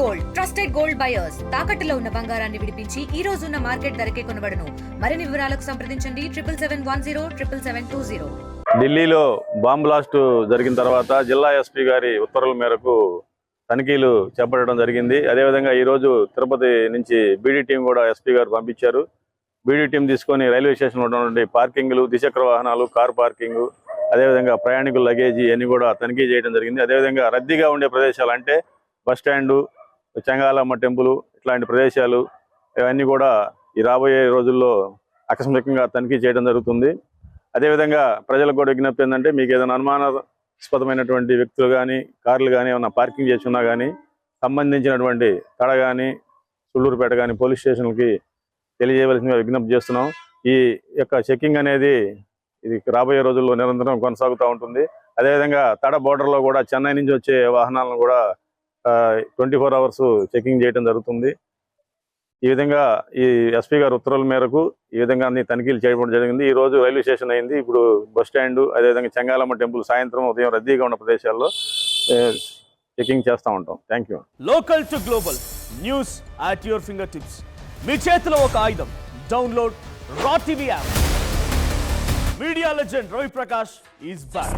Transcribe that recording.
Gold trusted gold buyers తాకట్టులో ఉన్న బంగారాన్ని విడిపించి ఈ రోజు ఉన్న మార్కెట్ ధరకే కొనబడును. మరిన్ని వివరాలకు సంప్రదించండి 77107720. ఢిల్లీలో బాంబ్ బ్లాస్ట్ జరిగిన తర్వాత జిల్లా ఎస్పీ గారి ఉత్తర్వుల మేరకు తనిఖీలు చేపట్టడం జరిగింది. అదేవిధంగా ఈరోజు తిరుపతి నుంచి బీడీ టీం కూడా ఎస్పీ గారు పంపించారు. బీడీ టీం తీసుకొని రైల్వే స్టేషన్లో ఉన్నటువంటి పార్కింగ్లు, ద్విచక్ర వాహనాలు, కార్ పార్కింగ్, అదేవిధంగా ప్రయాణికుల లగేజీ అన్ని కూడా తనిఖీ చేయడం జరిగింది. అదేవిధంగా రద్దీగా ఉండే ప్రదేశాలు అంటే బస్టాండు, చెంగాలమ్మ టెంపుల్ ఇట్లాంటి ప్రదేశాలు ఇవన్నీ కూడా ఈ రాబోయే రోజుల్లో ఆకస్మికంగా తనిఖీ చేయడం జరుగుతుంది. అదేవిధంగా ప్రజలకు కూడా విజ్ఞప్తి ఏంటంటే, మీకు ఏదైనా అనుమానాస్పదమైనటువంటి వ్యక్తులు కానీ, కార్లు కానీ ఏమైనా పార్కింగ్ చేసి ఉన్నా కానీ సంబంధించినటువంటి తడ కానీ, సుళ్ళూరుపేట కానీ పోలీస్ స్టేషన్కి తెలియజేయవలసిందిగా విజ్ఞప్తి చేస్తున్నాం. ఈ యొక్క చెకింగ్ అనేది ఇది రాబోయే రోజుల్లో నిరంతరం కొనసాగుతూ ఉంటుంది. అదేవిధంగా తడ బోర్డర్లో కూడా చెన్నై నుంచి వచ్చే వాహనాలను కూడా 24 అవర్స్ చెకింగ్ చేయడం జరుగుతుంది. ఈ విధంగా ఈ ఎస్పీ గారి ఉత్తర్వుల మేరకు ఈ విధంగా అన్ని తనిఖీలు చేయడం జరిగింది. ఈ రోజు రైల్వే స్టేషన్ అయింది. ఇప్పుడు బస్ స్టాండ్, అదేవిధంగా చెంగాలమ్మ టెంపుల్ సాయంత్రం ఉదయం రద్దీగా ఉన్న ప్రదేశాల్లో చెకింగ్ చేస్తూ ఉంటాం. Thank you. Local to global news at your finger tips. మీ చేతిలో ఒక ఆయుధం. Download Raw TV app. Media legend Ravi Prakash is back.